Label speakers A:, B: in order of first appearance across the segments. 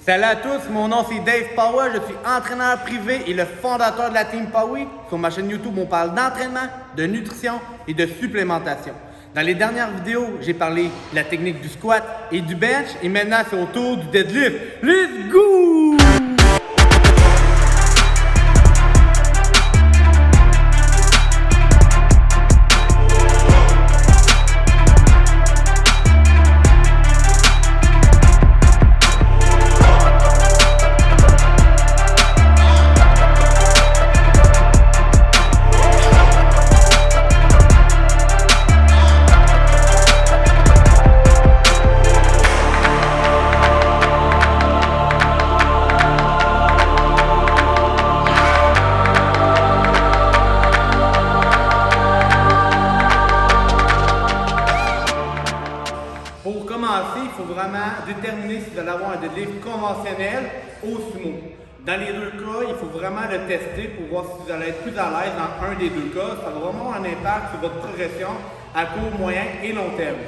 A: Salut à tous, mon nom c'est Dave Power, je suis entraîneur privé et le fondateur de la Team Power. Sur ma chaîne YouTube, on parle d'entraînement, de nutrition et de supplémentation. Dans les dernières vidéos, j'ai parlé de la technique du squat et du bench et maintenant c'est au tour du deadlift. Let's go! Pour commencer, il faut vraiment déterminer si vous allez avoir un deadlift conventionnel ou sumo. Dans les deux cas, il faut vraiment le tester pour voir si vous allez être plus à l'aise dans un des deux cas. Ça va vraiment avoir un impact sur votre progression à court, moyen et long terme.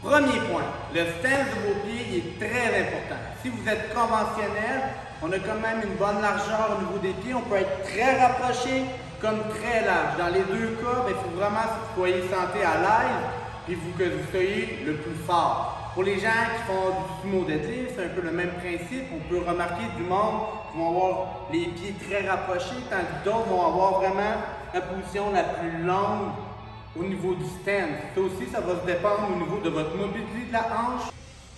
A: Premier point, le stance de vos pieds est très important. Si vous êtes conventionnel, on a quand même une bonne largeur au niveau des pieds. On peut être très rapproché comme très large. Dans les deux cas, il faut vraiment que vous soyez santé à l'aise et que vous soyez le plus fort. Pour les gens qui font du sumo deadlift, c'est un peu le même principe. On peut remarquer du monde qui vont avoir les pieds très rapprochés, tandis que d'autres vont avoir vraiment la position la plus longue au niveau du stance. Ça aussi, ça va se dépendre au niveau de votre mobilité de la hanche.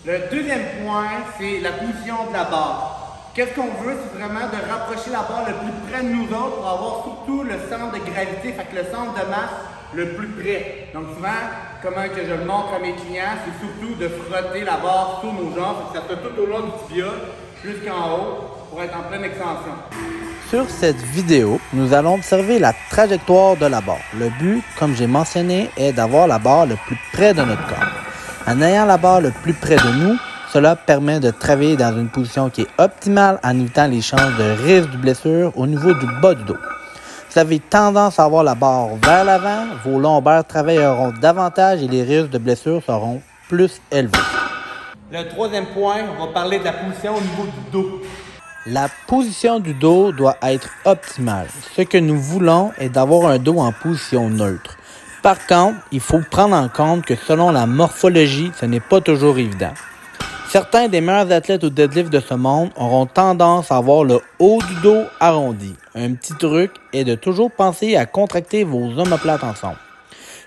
A: Le deuxième point, c'est la position de la barre. Qu'est-ce qu'on veut, c'est vraiment de rapprocher la barre le plus près de nous autres pour avoir surtout le centre de gravité, fait que le centre de masse le plus près. Donc souvent, comment que je le montre à mes clients, c'est surtout de frotter la barre sur nos jambes, que ça soit tout au long du tibia jusqu'en haut pour être en pleine extension.
B: Sur cette vidéo, nous allons observer la trajectoire de la barre. Le but, comme j'ai mentionné, est d'avoir la barre le plus près de notre corps. En ayant la barre le plus près de nous, cela permet de travailler dans une position qui est optimale en évitant les chances de risque de blessure au niveau du bas du dos. Vous avez tendance à avoir la barre vers l'avant, vos lombaires travailleront davantage et les risques de blessure seront plus élevés.
A: Le troisième point, on va parler de la position au niveau du dos.
B: La position du dos doit être optimale. Ce que nous voulons est d'avoir un dos en position neutre. Par contre, il faut prendre en compte que selon la morphologie, ce n'est pas toujours évident. Certains des meilleurs athlètes au deadlift de ce monde auront tendance à avoir le haut du dos arrondi. Un petit truc est de toujours penser à contracter vos omoplates ensemble.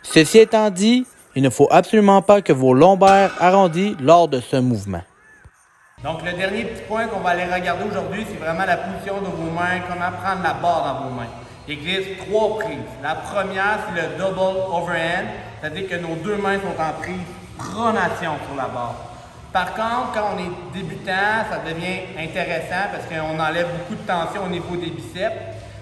B: Ceci étant dit, il ne faut absolument pas que vos lombaires arrondis lors de ce mouvement.
A: Donc le dernier petit point qu'on va aller regarder aujourd'hui, c'est vraiment la position de vos mains, comment prendre la barre dans vos mains. Il existe 3 prises. La première, c'est le double overhand, c'est-à-dire que nos deux mains sont en prise pronation sur la barre. Par contre, quand on est débutant, ça devient intéressant parce qu'on enlève beaucoup de tension au niveau des biceps,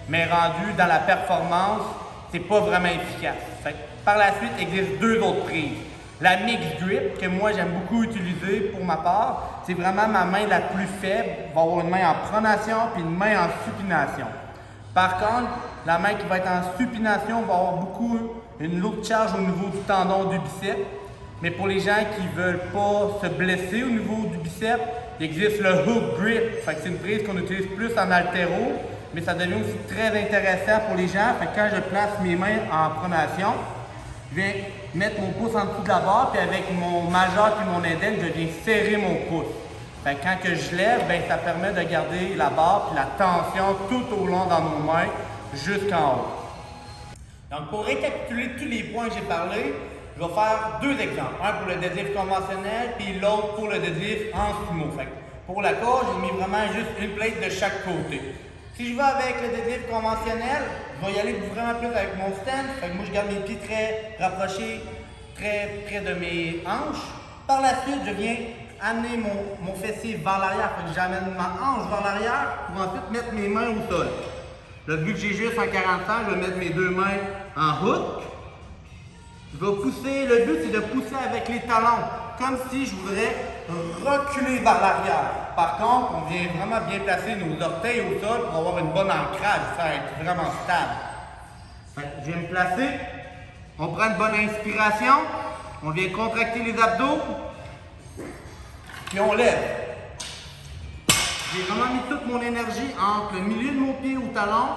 A: mais rendu dans la performance, c'est pas vraiment efficace. Fait que par la suite, il existe 2 autres prises. La mixed grip, que moi j'aime beaucoup utiliser pour ma part, c'est vraiment ma main la plus faible, va avoir une main en pronation puis une main en supination. Par contre, la main qui va être en supination va avoir une lourde charge au niveau du tendon du biceps. Mais pour les gens qui ne veulent pas se blesser au niveau du biceps, il existe le hook grip. Fait que c'est une prise qu'on utilise plus en haltéro, mais ça devient aussi très intéressant pour les gens. Fait que quand je place mes mains en pronation, je viens mettre mon pouce en dessous de la barre, puis avec mon majeur et mon index, je viens serrer mon pouce. Fait que quand que je lève, ça permet de garder la barre et la tension tout au long dans nos mains jusqu'en haut. Donc pour récapituler tous les points que j'ai parlé, je vais faire 2 exemples. Un pour le deadlift conventionnel, puis l'autre pour le deadlift en sumo. Fait que pour la corde, j'ai mis vraiment juste une plate de chaque côté. Si je vais avec le deadlift conventionnel, je vais y aller vraiment plus avec mon stand. Fait que moi, je garde mes pieds très rapprochés, très près de mes hanches. Par la suite, je viens amener mon fessier vers l'arrière. Fait que j'amène ma hanche vers l'arrière pour ensuite mettre mes mains au sol. Là, vu que j'ai juste en 45, je vais mettre mes 2 mains en hook. Je vais pousser, le but c'est de pousser avec les talons, comme si je voudrais reculer vers l'arrière. Par contre, on vient vraiment bien placer nos orteils au sol pour avoir une bonne ancrage, ça va être vraiment stable. Je viens me placer, on prend une bonne inspiration, on vient contracter les abdos, puis on lève. J'ai vraiment mis toute mon énergie entre le milieu de mon pied au talon,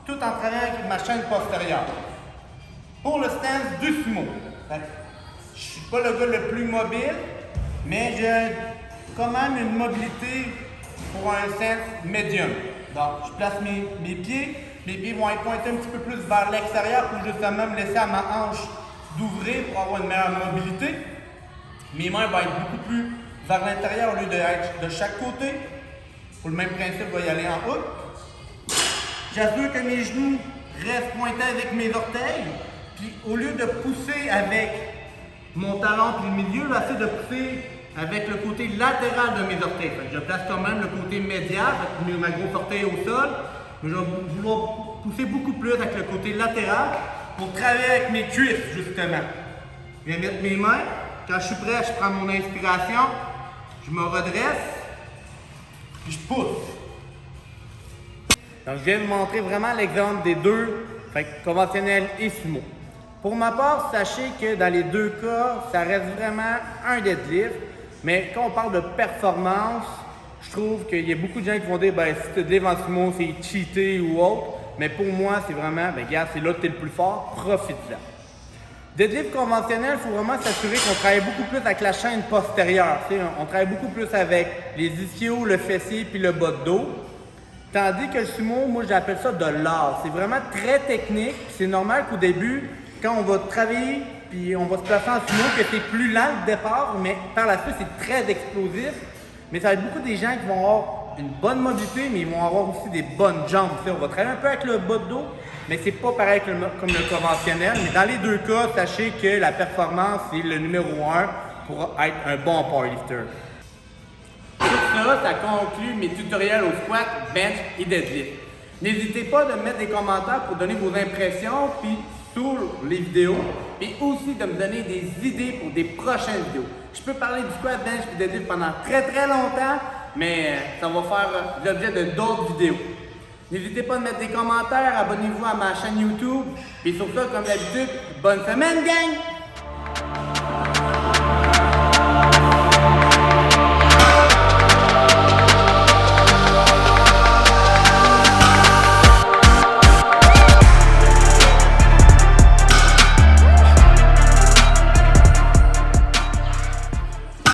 A: tout en travaillant avec ma chaîne postérieure. Pour le stance du sumo, je ne suis pas le gars le plus mobile, mais j'ai quand même une mobilité pour un stance médium. Donc, je place mes pieds vont être pointés un petit peu plus vers l'extérieur pour justement me laisser à ma hanche d'ouvrir pour avoir une meilleure mobilité. Mes mains vont être beaucoup plus vers l'intérieur au lieu d'être de chaque côté. Pour le même principe, je vais y aller en haut. J'assure que mes genoux restent pointés avec mes orteils. Puis au lieu de pousser avec mon talon puis le milieu, j'essaie de pousser avec le côté latéral de mes orteils. Fait que je place quand même le côté médial, avec ma grosse orteil au sol. Mais je vais vouloir pousser beaucoup plus avec le côté latéral pour travailler avec mes cuisses, justement. Je viens mettre mes mains. Quand je suis prêt, je prends mon inspiration. Je me redresse. Puis je pousse. Donc, je viens de vous montrer vraiment l'exemple des deux, conventionnel et sumo. Pour ma part, sachez que dans les deux cas, ça reste vraiment un deadlift. Mais quand on parle de performance, je trouve qu'il y a beaucoup de gens qui vont dire si tu deadlift en sumo, c'est cheaté ou autre. Mais pour moi, c'est vraiment, regarde, c'est là que tu es le plus fort, profite-en. Deadlift conventionnel, il faut vraiment s'assurer qu'on travaille beaucoup plus avec la chaîne postérieure. On travaille beaucoup plus avec les ischios, le fessier puis le bas de dos. Tandis que le sumo, moi j'appelle ça de l'art. C'est vraiment très technique. C'est normal qu'au début, quand on va travailler puis on va se placer en sumo, que c'est plus lent le départ, mais par la suite c'est très explosif. Mais ça va être beaucoup des gens qui vont avoir une bonne mobilité, mais ils vont avoir aussi des bonnes jambes. On va travailler un peu avec le bas de dos, mais c'est pas pareil comme le conventionnel. Mais dans les deux cas, sachez que la performance, c'est le numéro 1 pour être un bon powerlifter. Sur ça, ça conclut mes tutoriels au squat, bench et deadlift. N'hésitez pas de me mettre des commentaires pour donner vos impressions puis sous les vidéos, et aussi de me donner des idées pour des prochaines vidéos. Je peux parler du squat, bench et deadlift pendant très longtemps, mais ça va faire l'objet de d'autres vidéos. N'hésitez pas à mettre des commentaires, abonnez-vous à ma chaîne YouTube. Et sur ça, comme d'habitude, bonne semaine, gang!